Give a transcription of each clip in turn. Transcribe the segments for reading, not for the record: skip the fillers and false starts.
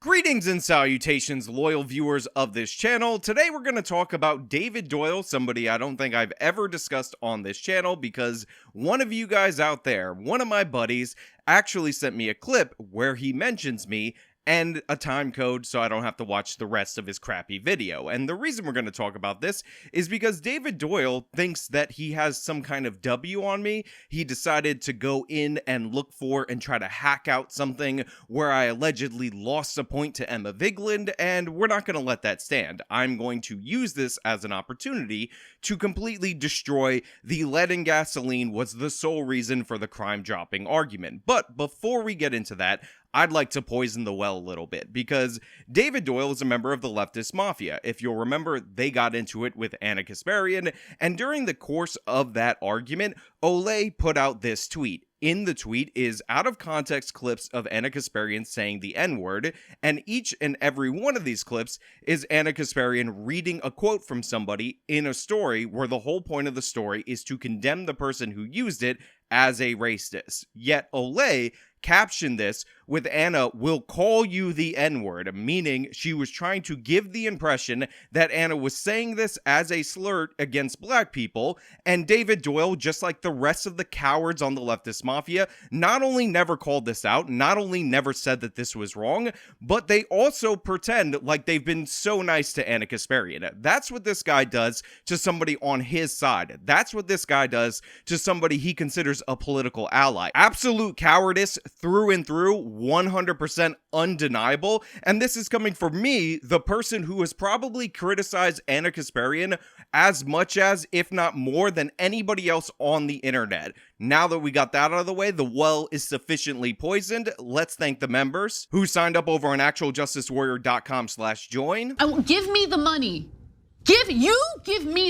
Greetings and salutations, loyal viewers of this channel. Today we're going to talk about David Doyle, somebody I don't think I've ever discussed on this channel because one of you guys out there, one of my buddies, actually sent me a clip where he mentions me and a time code so I don't have to watch the rest of his crappy video. And the reason we're going to talk about this is because David Doyle thinks that he has some kind of W on me. He decided to go in and look for and try to hack out something where I allegedly lost a point to Emma Vigeland, and we're not going to let that stand. I'm going to use this as an opportunity to completely destroy the lead and gasoline was the sole reason for the crime dropping argument. But before we get into that, I'd like to poison the well a little bit, because David Doyle is a member of the leftist mafia. If you'll remember, they got into it with Anna Kasparian, and during the course of that argument, Olay put out this tweet. In the tweet is out of context clips of Anna Kasparian saying the N-word, and each and every one of these clips is Anna Kasparian reading a quote from somebody in a story where the whole point of the story is to condemn the person who used it as a racist. Yet Olay captioned this with Anna will call you the N-word, meaning she was trying to give the impression that Anna was saying this as a slur against black people, and David Doyle, just like the rest of the cowards on the leftist mafia, not only never called this out, not only never said that this was wrong, but they also pretend like they've been so nice to Anna Kasparian. That's what this guy does to somebody on his side. That's what this guy does to somebody he considers a political ally. Absolute cowardice through and through, 100% undeniable, and this is coming from me, the person who has probably criticized Anna Kasparian as much as, if not more than anybody else on the internet. Now that we got that out of the way, the well is sufficiently poisoned. Let's thank the members who signed up over on actualjusticewarrior.com/join. Give me the money. Give me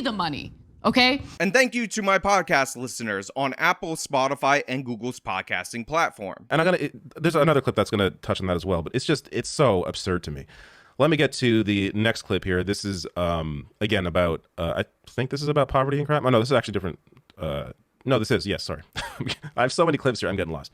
the money. Okay. And thank you to my podcast listeners on Apple, Spotify, and Google's podcasting platform. And there's another clip that's gonna touch on that as well, but it's so absurd to me. Let me get to the next clip here. This is again about I think this is about poverty and crime. Oh no, this is actually different. No, this is, yes, sorry. I have so many clips here, I'm getting lost.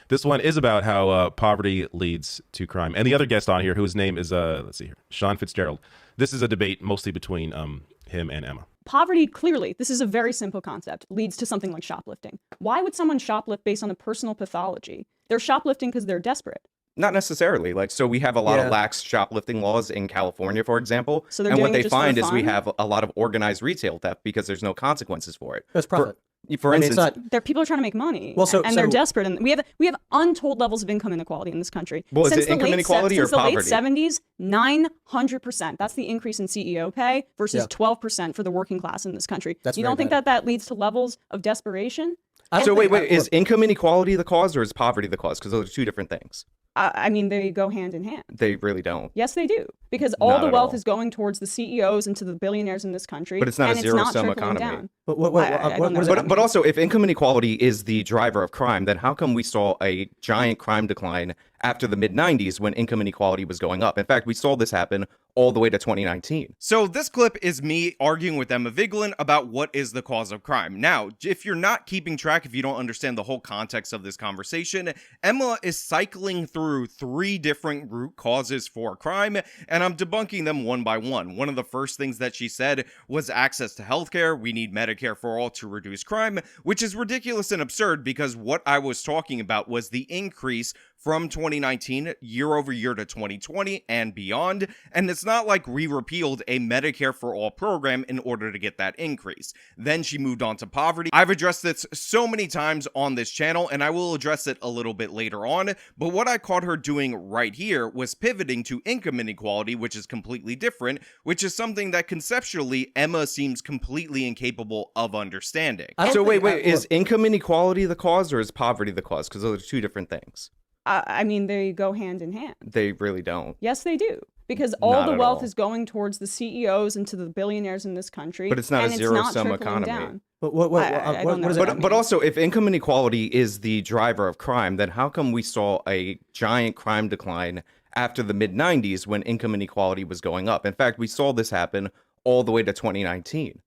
This one is about how poverty leads to crime. And the other guest on here, whose name is let's see here, Sean Fitzgerald. This is a debate mostly between him and Emma. Poverty, clearly, this is a very simple concept, leads to something like shoplifting. Why would someone shoplift based on a personal pathology? They're shoplifting because they're desperate. Not necessarily. So we have a lot of lax shoplifting laws in California, for example. So and what they find is we have a lot of organized retail theft because there's no consequences for it. That's profit. For instance, people are trying to make money. Well, and they're desperate, and we have untold levels of income inequality in this country. Well, is it income inequality or poverty? Since the late 70s, 900%. That's the increase in CEO pay versus 12% for the working class in this country. You don't think that leads to levels of desperation? So wait, is income inequality the cause or is poverty the cause? Because those are two different things. I mean, they go hand in hand. They really don't. Yes, they do. Because all the wealth is going towards the CEOs and to the billionaires in this country. But it's not a zero-sum economy. But also, if income inequality is the driver of crime, then how come we saw a giant crime decline after the mid-90s when income inequality was going up? In fact, we saw this happen all the way to 2019. So this clip is me arguing with Emma Vigeland about what is the cause of crime. Now, if you're not keeping track, if you don't understand the whole context of this conversation, Emma is cycling through 3 different root causes for crime, and I'm debunking them one by one. One of the first things that she said was access to healthcare. We need Medicare for all to reduce crime, which is ridiculous and absurd because what I was talking about was the increase from 2019 year over year to 2020 and beyond, and it's not like we repealed a Medicare for all program in order to get that increase. Then she moved on to poverty. I've addressed this so many times on this channel, and I will address it a little bit later on, but what I caught her doing right here was pivoting to income inequality, which is completely different, which is something that conceptually Emma seems completely incapable of understanding. So wait, is income inequality the cause or is poverty the cause? Because those are two different things. I mean, they go hand in hand. They really don't. Yes, they do. Because all the wealth is going towards the CEOs and to the billionaires in this country. But it's not a zero-sum economy. Down. But what does it mean? But also, if income inequality is the driver of crime, then how come we saw a giant crime decline after the mid-90s when income inequality was going up? In fact, we saw this happen all the way to 2019.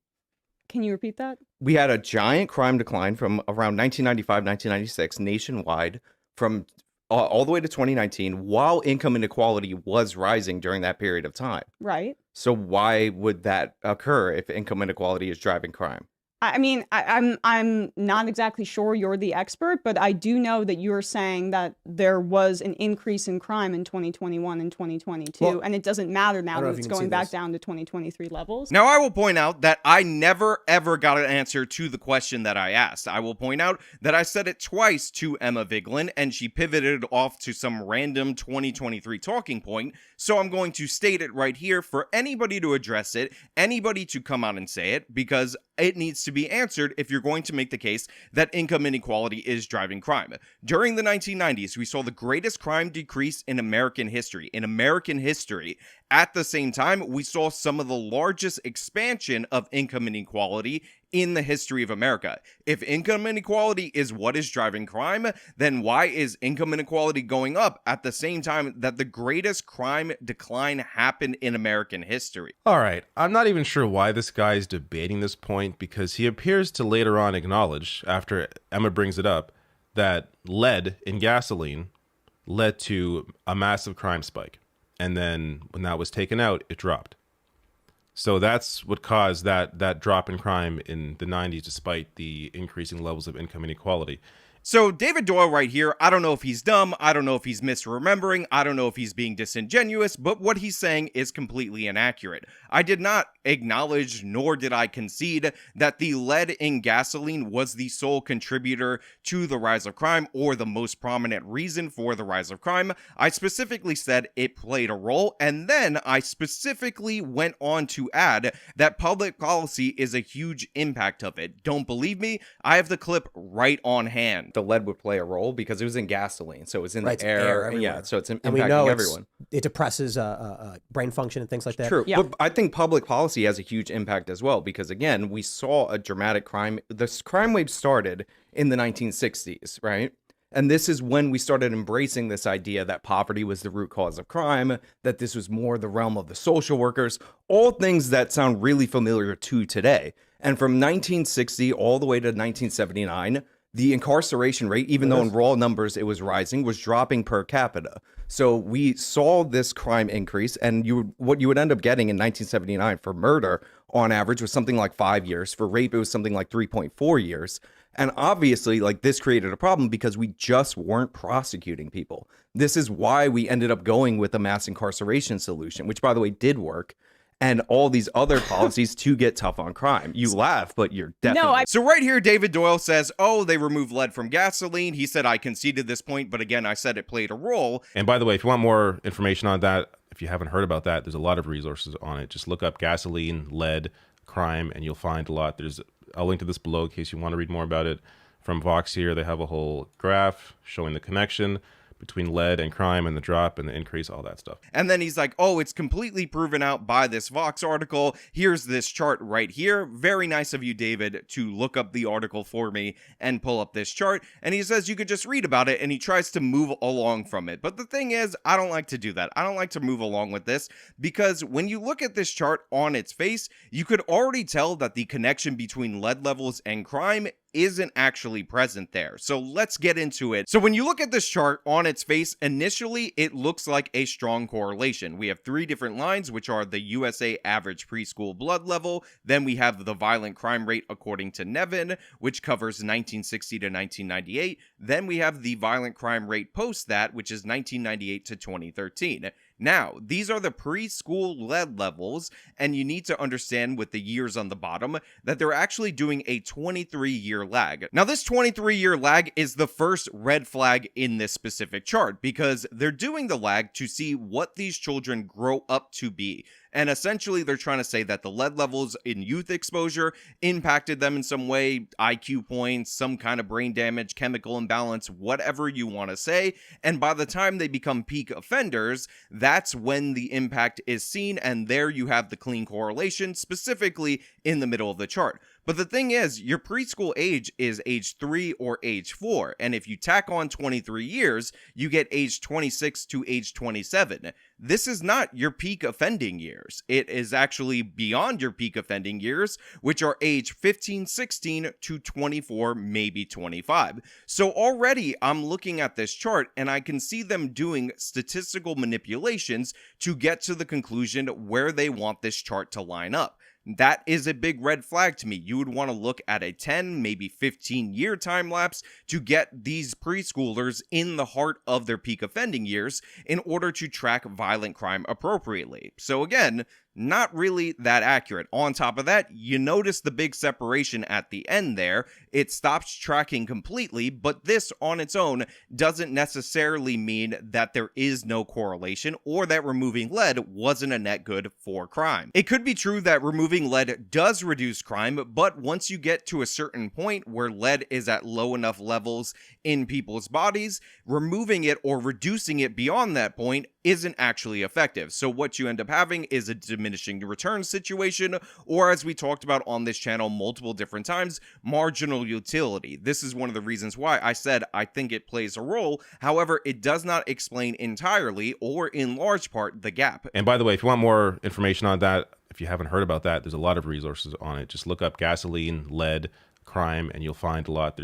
Can you repeat that? We had a giant crime decline from around 1995, 1996 nationwide from all the way to 2019 while income inequality was rising during that period of time. Right. So why would that occur if income inequality is driving crime? I mean, I'm not exactly sure, you're the expert, but I do know that you're saying that there was an increase in crime in 2021 and 2022, Well, and it doesn't matter now I don't know that if it's you can see going back this. down to 2023 levels. Now, I will point out that I never ever got an answer to the question that I asked. I will point out that I said it twice to Emma Vigeland, and she pivoted off to some random 2023 talking point. So I'm going to state it right here for anybody to address it, anybody to come out and say it, because it needs to be answered if you're going to make the case that income inequality is driving crime. During the 1990s, we saw the greatest crime decrease in American history. At the same time, we saw some of the largest expansion of income inequality in the history of America. If income inequality is what is driving crime, then why is income inequality going up at the same time that the greatest crime decline happened in American history? All right, I'm not even sure why this guy is debating this point, because he appears to later on acknowledge, after Emma brings it up, that lead in gasoline led to a massive crime spike. And then when that was taken out, it dropped. So that's what caused that drop in crime in the 90s, despite the increasing levels of income inequality. So David Doyle right here, I don't know if he's dumb, I don't know if he's misremembering, I don't know if he's being disingenuous, but what he's saying is completely inaccurate. I did not acknowledge, nor did I concede, that the lead in gasoline was the sole contributor to the rise of crime or the most prominent reason for the rise of crime. I specifically said it played a role, and then I specifically went on to add that public policy is a huge impact of it. Don't believe me? I have the clip right on hand. The lead would play a role because it was in gasoline, so it was in Right, the it's air air. Yeah, everywhere. so it's And we impacting know everyone. it depresses brain function and things like that. True, Yeah. but I think public policy has a huge impact as well because again, we saw a dramatic crime. This crime wave started in the 1960s, right? And this is when we started embracing this idea that poverty was the root cause of crime, that this was more the realm of the social workers, all things that sound really familiar to today. And from 1960 all the way to 1979, the incarceration rate, even though in raw numbers it was rising, was dropping per capita. So we saw this crime increase, and what you would end up getting in 1979 for murder on average was something like 5 years. For rape, it was something like 3.4 years. And obviously, like, this created a problem because we just weren't prosecuting people. This is why we ended up going with a mass incarceration solution, which, by the way, did work. And all these other policies to get tough on crime. You laugh, but you're definitely... So right here, David Doyle says, oh, they removed lead from gasoline. He said, I conceded this point, but again, I said it played a role. And by the way, if you want more information on that, if you haven't heard about that, there's a lot of resources on it. Just look up gasoline, lead, crime, and you'll find a lot. I'll link to this below in case you want to read more about it. From Vox here, they have a whole graph showing the connection between lead and crime and the drop and the increase, all that stuff. And then he's like, oh, it's completely proven out by this Vox article. Here's this chart right here. Very nice of you, David, to look up the article for me and pull up this chart. And he says you could just read about it, and he tries to move along from it. But the thing is, I don't like to do that. I don't like to move along with this because when you look at this chart on its face, you could already tell that the connection between lead levels and crime isn't actually present there. So let's get into it. So when you look at this chart on its face, initially it looks like a strong correlation. We have three different lines, which are the USA average preschool blood level. Then we have the violent crime rate according to Nevin, which covers 1960 to 1998. Then we have the violent crime rate post that, which is 1998 to 2013. Now, these are the preschool lead levels, and you need to understand with the years on the bottom that they're actually doing a 23-year lag. Now, this 23-year lag is the first red flag in this specific chart because they're doing the lag to see what these children grow up to be. And essentially, they're trying to say that the lead levels in youth exposure impacted them in some way, IQ points, some kind of brain damage, chemical imbalance, whatever you want to say. And by the time they become peak offenders, that's when the impact is seen. And there you have the clean correlation, specifically in the middle of the chart. But the thing is, your preschool age is age 3 or age 4, and if you tack on 23 years, you get age 26 to age 27. This is not your peak offending years. It is actually beyond your peak offending years, which are age 15, 16 to 24, maybe 25. So already I'm looking at this chart and I can see them doing statistical manipulations to get to the conclusion where they want this chart to line up. That is a big red flag to me. You would want to look at a 10, maybe 15-year time lapse to get these preschoolers in the heart of their peak offending years in order to track violent crime appropriately. So again, not really that accurate. On top of that, you notice the big separation at the end there. It stops tracking completely, but this on its own doesn't necessarily mean that there is no correlation or that removing lead wasn't a net good for crime. It could be true that removing lead does reduce crime, but once you get to a certain point where lead is at low enough levels in people's bodies, removing it or reducing it beyond that point isn't actually effective. So what you end up having is a diminishing return situation, or as we talked about on this channel multiple different times, marginal utility. This is one of the reasons why I said I think it plays a role. However, it does not explain entirely or in large part the gap. And by the way, if you want more information on that, if you haven't heard about that, there's a lot of resources on it. Just look up gasoline, lead, crime, and you'll find a lot.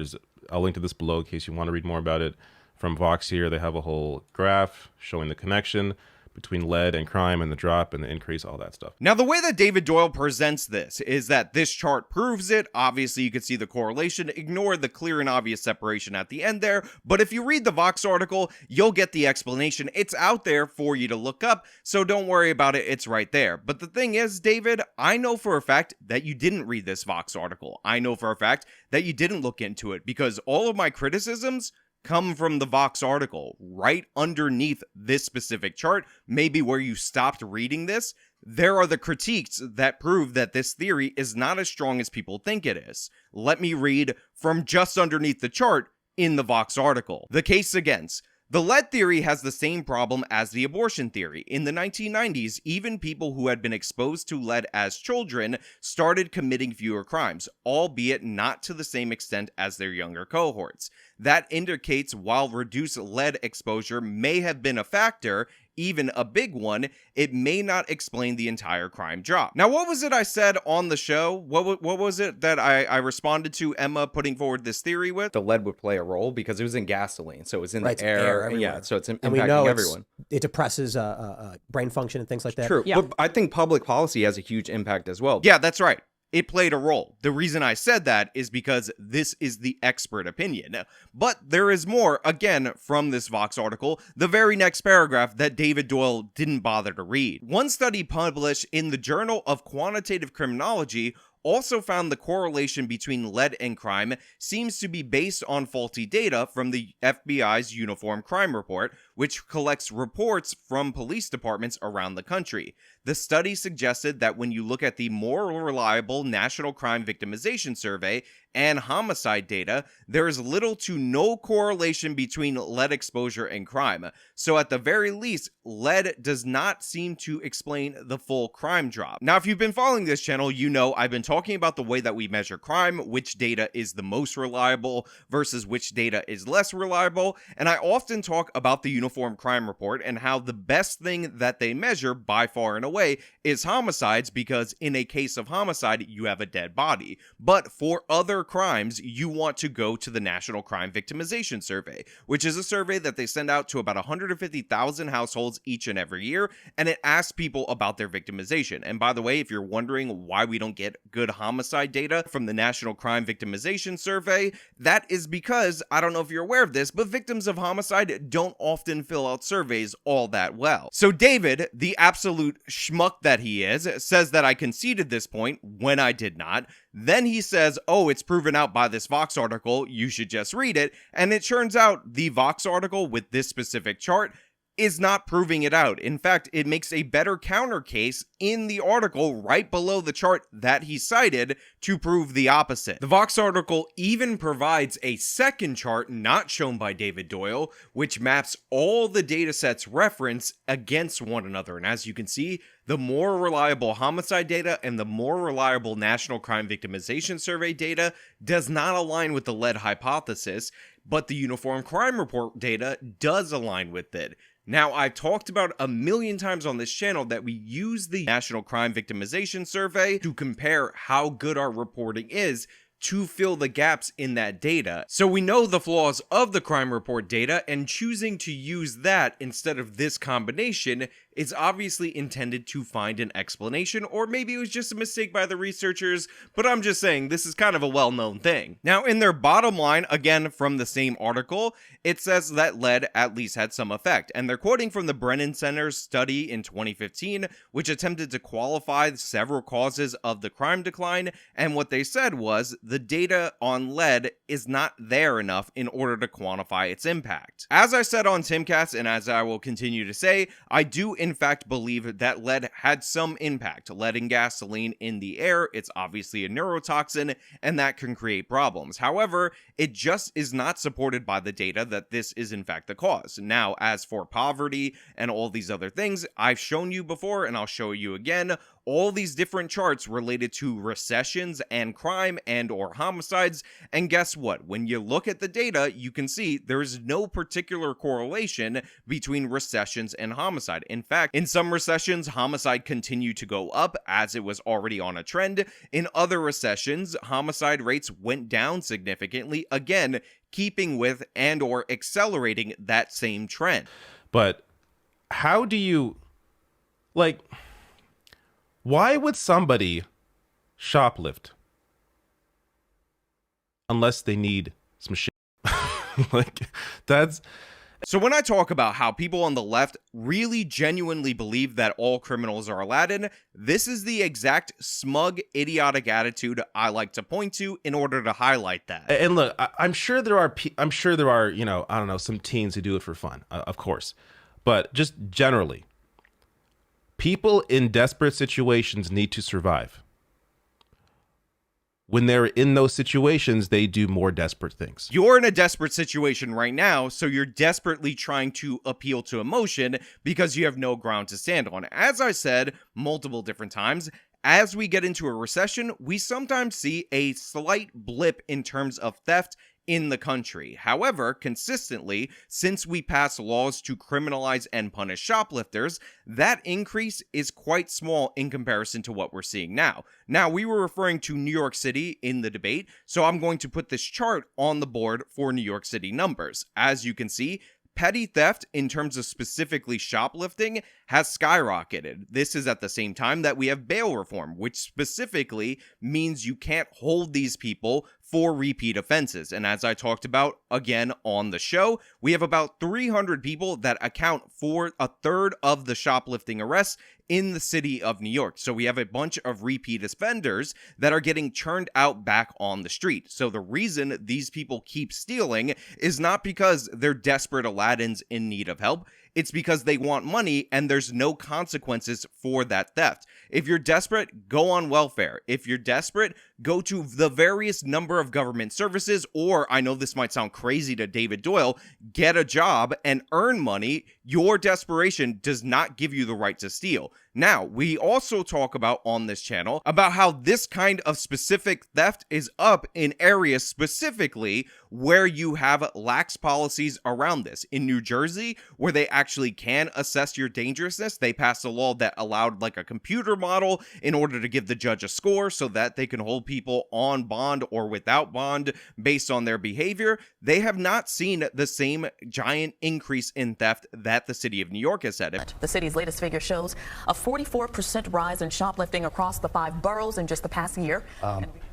I'll link to this below in case you want to read more about it. From Vox here, they have a whole graph showing the connection between lead and crime and the drop and the increase, all that stuff. Now, the way that David Doyle presents this is that this chart proves it. Obviously, you can see the correlation. Ignore the clear and obvious separation at the end there. But if you read the Vox article, you'll get the explanation. It's out there for you to look up, so don't worry about it. It's right there. But the thing is, David, I know for a fact that you didn't read this Vox article. I know for a fact that you didn't look into it because all of my criticisms come from the Vox article. Right underneath this specific chart, maybe where you stopped reading this, there are the critiques that prove that this theory is not as strong as people think it is. Let me read from just underneath the chart in the Vox article. The case against. The lead theory has the same problem as the abortion theory. In the 1990s, even people who had been exposed to lead as children started committing fewer crimes, albeit not to the same extent as their younger cohorts. That indicates while reduced lead exposure may have been a factor, even a big one, it may not explain the entire crime drop. Now, what was it I said on the show? What was it that I responded to Emma putting forward this theory with? The lead would play a role because it was in gasoline, so it was in Right, the it's air air. everywhere. Yeah, so it's And impacting we know everyone. it depresses brain function and things like that. True, Yeah. but I think public policy has a huge impact as well. Yeah, that's right. It played a role. The reason I said that is because this is the expert opinion. But there is more, again, from this Vox article, the very next paragraph that David Doyle didn't bother to read. One study published in the Journal of Quantitative Criminology also found the correlation between lead and crime seems to be based on faulty data from the FBI's Uniform Crime Report, which collects reports from police departments around the country. The study suggested that when you look at the more reliable National Crime Victimization Survey and homicide data, there is little to no correlation between lead exposure and crime. So at the very least, lead does not seem to explain the full crime drop. Now, if you've been following this channel, you know I've been talking about the way that we measure crime, which data is the most reliable versus which data is less reliable, and I often talk about the Uniform Crime Report and how the best thing that they measure by far and away is homicides, because in a case of homicide, you have a dead body. But for other crimes, you want to go to the National Crime Victimization Survey, which is a survey that they send out to about 150,000 households each and every year, and it asks people about their victimization. And by the way, if you're wondering why we don't get good homicide data from the National Crime Victimization Survey, that is because, I don't know if you're aware of this, but victims of homicide don't often fill out surveys all that well. So David, the absolute schmuck that he is, says that I conceded this point when I did not. Then he says, oh, it's proven out by this Vox article, you should just read it. And it turns out the Vox article with this specific chart is not proving it out. In fact, it makes a better counter case in the article right below the chart that he cited to prove the opposite. The Vox article even provides a second chart not shown by David Doyle, which maps all the datasets referenced against one another. And as you can see, the more reliable homicide data and the more reliable National Crime Victimization Survey data does not align with the lead hypothesis, but the Uniform Crime Report data does align with it. Now, I've talked about a million times on this channel that we use the National Crime Victimization Survey to compare how good our reporting is to fill the gaps in that data. So we know the flaws of the crime report data, and choosing to use that instead of this combination is obviously intended to find an explanation, or maybe it was just a mistake by the researchers, but I'm just saying this is kind of a well-known thing. Now, in their bottom line, again from the same article, it says that lead at least had some effect, and they're quoting from the Brennan Center's study in 2015, which attempted to qualify several causes of the crime decline, and what they said was the data on lead is not there enough in order to quantify its impact. As I said on Timcast, and as I will continue to say, I do in fact believe that lead had some impact. Lead and gasoline in the air, it's obviously a neurotoxin, and that can create problems. However, it just is not supported by the data that this is in fact the cause. Now, as for poverty and all these other things, I've shown you before and I'll show you again, all these different charts related to recessions and crime and or homicides, and guess what? When you look at the data, you can see there's no particular correlation between recessions and homicide. In fact, in some recessions, homicide continued to go up as it was already on a trend. In other recessions, homicide rates went down significantly, again, keeping with and or accelerating that same trend. But how do you, like, why would somebody shoplift unless they need some shit? Like, that's... So when I talk about how people on the left really genuinely believe that all criminals are Aladdin, this is the exact smug, idiotic attitude I like to point to in order to highlight that. And look, I'm sure there are, you know, I don't know, some teens who do it for fun, of course. But just generally, people in desperate situations need to survive. When they're in those situations, they do more desperate things. You're in a desperate situation right now, so you're desperately trying to appeal to emotion because you have no ground to stand on. As I said multiple different times, as we get into a recession, we sometimes see a slight blip in terms of theft in the country. However, consistently, since we passed laws to criminalize and punish shoplifters, that increase is quite small in comparison to what we're seeing now. Now, we were referring to New York City in the debate, so I'm going to put this chart on the board for New York City numbers. As you can see, petty theft, in terms of specifically shoplifting, has skyrocketed. This is at the same time that we have bail reform, which specifically means you can't hold these people for repeat offenses. And as I talked about again on the show, we have about 300 people that account for a third of the shoplifting arrests in the city of New York. So we have a bunch of repeat offenders that are getting churned out back on the street. So the reason these people keep stealing is not because they're desperate Aladdins in need of help. It's because they want money and there's no consequences for that theft. If you're desperate, go on welfare. If you're desperate, go to the various number of government services, or I know this might sound crazy to David Doyle, get a job and earn money. Your desperation does not give you the right to steal. Now, we also talk about on this channel about how this kind of specific theft is up in areas specifically where you have lax policies around this. In New Jersey, where they actually can assess your dangerousness, they passed a law that allowed like a computer model in order to give the judge a score so that they can hold people on bond or without bond based on their behavior. They have not seen the same giant increase in theft that the city of New York has had. The city's latest figure shows a 44% rise in shoplifting across the 5 boroughs in just the past year.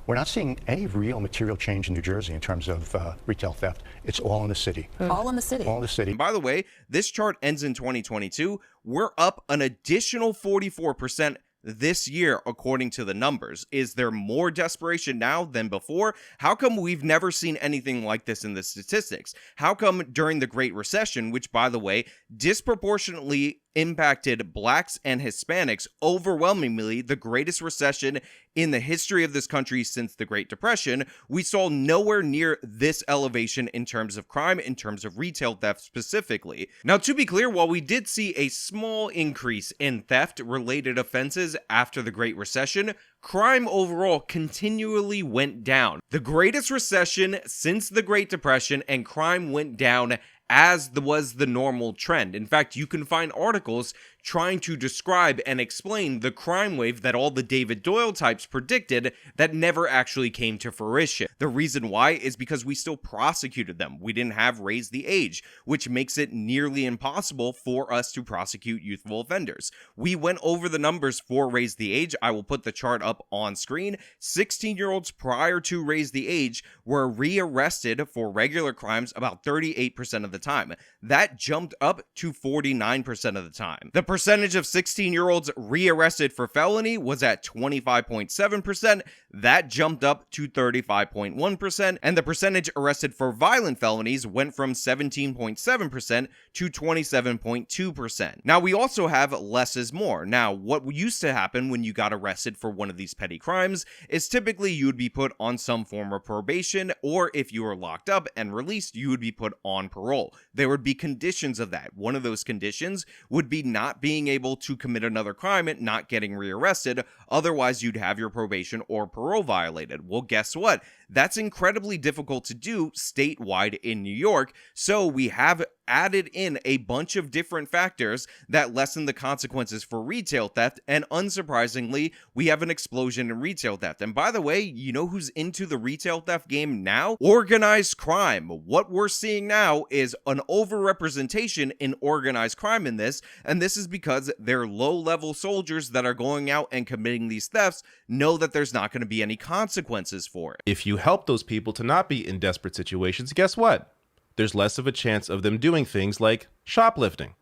We're not seeing any real material change in New Jersey in terms of retail theft. It's all in the city. All in the city. All in the city. And by the way, this chart ends in 2022. We're up an additional 44% this year, according to the numbers. Is there more desperation now than before? How come we've never seen anything like this in the statistics? How come during the Great Recession, which, by the way, disproportionately impacted blacks and Hispanics, overwhelmingly the greatest recession in the history of this country since the Great Depression, we saw nowhere near this elevation in terms of crime, in terms of retail theft specifically. Now, to be clear, while we did see a small increase in theft-related offenses after the Great Recession, crime overall continually went down. The greatest recession since the Great Depression, and crime went down as was the normal trend. In fact, you can find articles trying to describe and explain the crime wave that all the David Doyle types predicted that never actually came to fruition. The reason why is because we still prosecuted them. We didn't have raised the age, which makes it nearly impossible for us to prosecute youthful offenders. We went over the numbers for raise the age. I will put the chart up on screen. 16-year-olds prior to raise the age were rearrested for regular crimes about 38% of the time. That jumped up to 49% of the time. The percentage of 16-year-olds rearrested for felony was at 25.7%. That jumped up to 35.1%. And the percentage arrested for violent felonies went from 17.7% to 27.2%. Now, we also have less is more. Now, what used to happen when you got arrested for one of these petty crimes is typically you would be put on some form of probation, or if you were locked up and released, you would be put on parole. There would be conditions of that. One of those conditions would be not being able to commit another crime and not getting rearrested. Otherwise, you'd have your probation or parole violated. Well, guess what? That's incredibly difficult to do statewide in New York. So we have added in a bunch of different factors that lessen the consequences for retail theft, and unsurprisingly, we have an explosion in retail theft. And by the way, you know who's into the retail theft game now? Organized crime. What we're seeing now is an overrepresentation in organized crime in this, and this is because they're low-level soldiers that are going out and committing these thefts know that there's not going to be any consequences for it. If you help those people to not be in desperate situations, guess what? There's less of a chance of them doing things like shoplifting.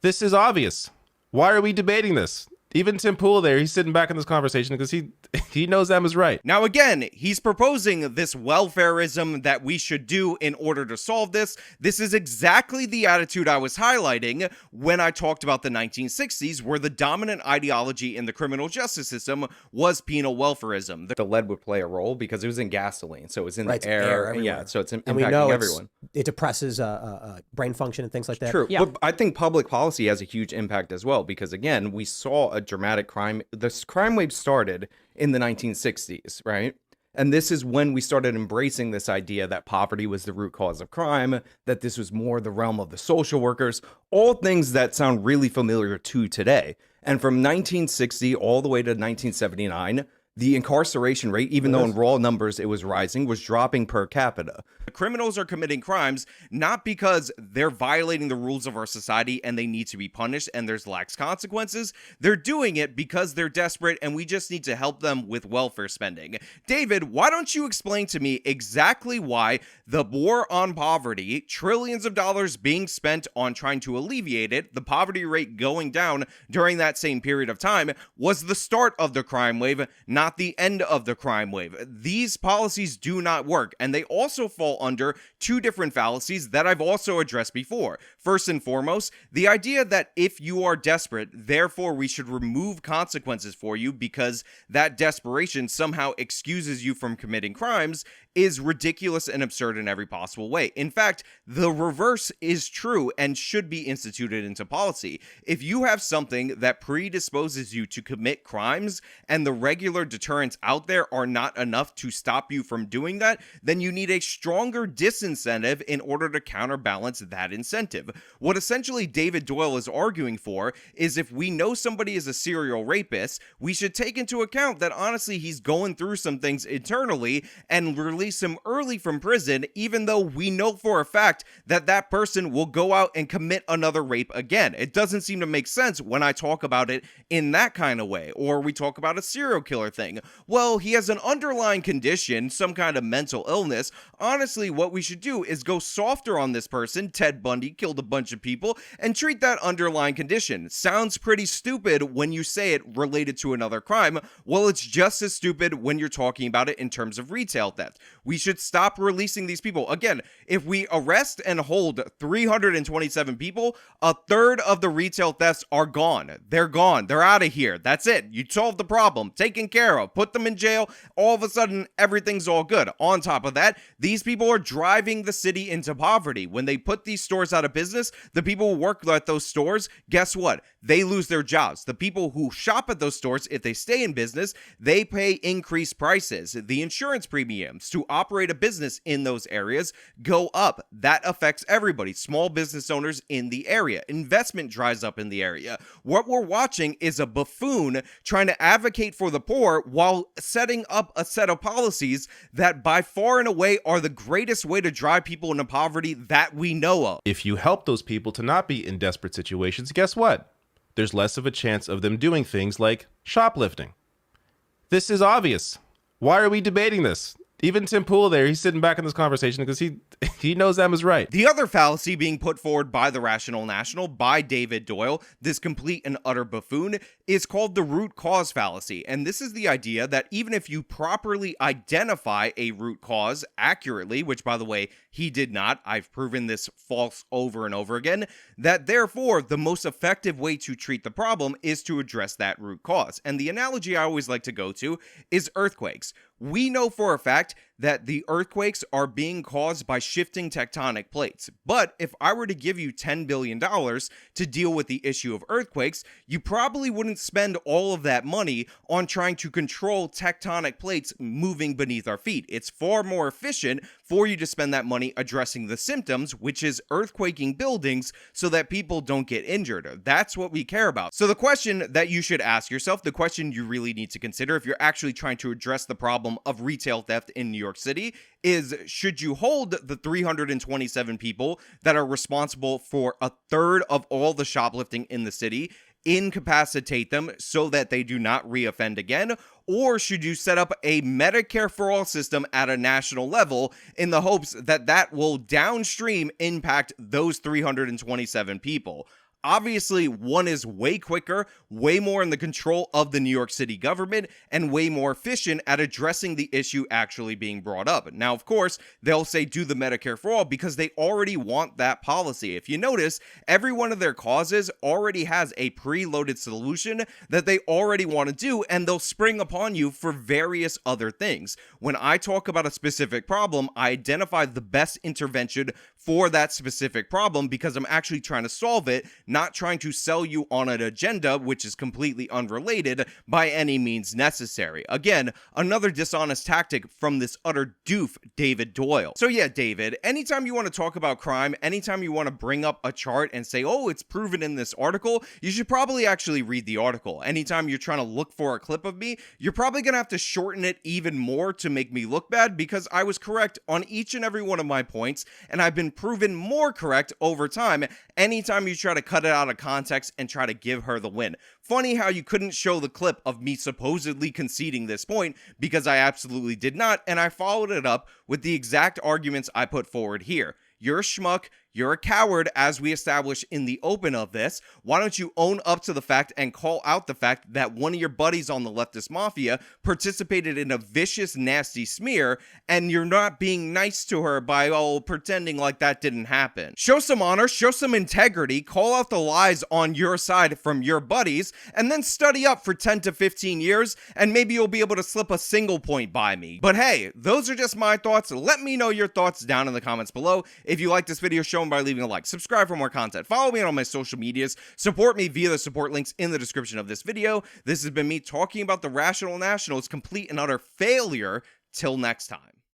This is obvious. Why are we debating this? Even Tim Pool there, he's sitting back in this conversation because he knows Emma's right. Now again, he's proposing this welfarism that we should do in order to solve this. This is exactly the attitude I was highlighting when I talked about the 1960s, where the dominant ideology in the criminal justice system was penal welfarism. The lead would play a role because it was in gasoline, so it was in Right, the air. everywhere. Yeah, so it's And we know impacting everyone. it depresses brain function and things like that. True. Yeah. But I think public policy has a huge impact as well, because again, we saw a dramatic crime. This crime wave started in the 1960s, right? And this is when we started embracing this idea that poverty was the root cause of crime, that this was more the realm of the social workers, all things that sound really familiar to today. And from 1960 all the way to 1979, the incarceration rate, even though in raw numbers it was rising, was dropping per capita. Criminals are committing crimes not because they're violating the rules of our society and they need to be punished and there's lax consequences. They're doing it because they're desperate and we just need to help them with welfare spending. David, why don't you explain to me exactly why the war on poverty, trillions of dollars being spent on trying to alleviate it, the poverty rate going down during that same period of time, was the start of the crime wave, not the end of the crime wave. These policies do not work, and they also fall under two different fallacies that I've also addressed before. First and foremost, the idea that if you are desperate, therefore we should remove consequences for you because that desperation somehow excuses you from committing crimes, is ridiculous and absurd in every possible way. In fact, the reverse is true and should be instituted into policy. If you have something that predisposes you to commit crimes and the regular deterrents out there are not enough to stop you from doing that, then you need a stronger disincentive in order to counterbalance that incentive. What essentially David Doyle is arguing for is if we know somebody is a serial rapist, we should take into account that honestly he's going through some things internally and release him early from prison, even though we know for a fact that that person will go out and commit another rape again. It doesn't seem to make sense when I talk about it in that kind of way, or we talk about a serial killer thing. nothing. Well, he has an underlying condition, some kind of mental illness. Honestly, what we should do is go softer on this person. Ted Bundy killed a bunch of people, and treat that underlying condition. Sounds pretty stupid when you say it related to another crime. Well, it's just as stupid when you're talking about it in terms of retail theft. We should stop releasing these people. Again, if we arrest and hold 327 people, a third of the retail thefts are gone. They're gone. They're out of here. That's it. You solved the problem. Taken care of. Put them in jail. All of a sudden, everything's all good. On top of that, these people are driving the city into poverty. When they put these stores out of business, the people who work at those stores, guess what? They lose their jobs. The people who shop at those stores, if they stay in business, they pay increased prices. The insurance premiums to operate a business in those areas go up. That affects everybody. Small business owners in the area. Investment dries up in the area. What we're watching is a buffoon trying to advocate for the poor while setting up a set of policies that by far and away are the greatest way to drive people into poverty that we know of. If you help those people to not be in desperate situations, guess what? There's less of a chance of them doing things like shoplifting. This is obvious. Why are we debating this? Even Tim Pool there, he's sitting back in this conversation because he knows Emma's right. The other fallacy being put forward by the Rational National, by David Doyle, this complete and utter buffoon, is called the root cause fallacy. And this is the idea that even if you properly identify a root cause accurately, which by the way, he did not, I've proven this false over and over again, that therefore the most effective way to treat the problem is to address that root cause. And the analogy I always like to go to is earthquakes. We know for a fact that the earthquakes are being caused by shifting tectonic plates. But if I were to give you $10 billion to deal with the issue of earthquakes, you probably wouldn't spend all of that money on trying to control tectonic plates moving beneath our feet. It's far more efficient for you to spend that money addressing the symptoms, which is earthquaking buildings, so that people don't get injured. That's what we care about. So the question that you should ask yourself, the question you really need to consider if you're actually trying to address the problem of retail theft in New York City is, should you hold the 327 people that are responsible for a third of all the shoplifting in the city, incapacitate them so that they do not reoffend again? Or should you set up a Medicare for all system at a national level in the hopes that that will downstream impact those 327 people? Obviously, one is way quicker, way more in the control of the New York City government, and way more efficient at addressing the issue actually being brought up. Now, of course, they'll say do the Medicare for all because they already want that policy. If you notice, every one of their causes already has a preloaded solution that they already want to do, and they'll spring upon you for various other things. When I talk about a specific problem, I identify the best intervention for that specific problem because I'm actually trying to solve it, not trying to sell you on an agenda which is completely unrelated by any means necessary. Again, another dishonest tactic from this utter doof, David Doyle. So yeah, David, anytime you want to talk about crime, anytime you want to bring up a chart and say, oh, it's proven in this article, you should probably actually read the article. Anytime you're trying to look for a clip of me, you're probably going to have to shorten it even more to make me look bad because I was correct on each and every one of my points, and I've been proven more correct over time anytime you try to cut it out of context and try to give her the win. Funny how you couldn't show the clip of me supposedly conceding this point because I absolutely did not, and I followed it up with the exact arguments I put forward here. You're a schmuck. You're a coward, as we established in the open of this. Why don't you own up to the fact and call out the fact that one of your buddies on the leftist mafia participated in a vicious, nasty smear, and you're not being nice to her by pretending like that didn't happen. Show some honor, show some integrity, call out the lies on your side from your buddies, and then study up for 10 to 15 years, and maybe you'll be able to slip a single point by me. But hey, those are just my thoughts. Let me know your thoughts down in the comments below. If you like this video, show by leaving a like, subscribe for more content, follow me on all my social medias, support me via the support links in the description of this video. This has been me talking about the Rational National's complete and utter failure. Till next time.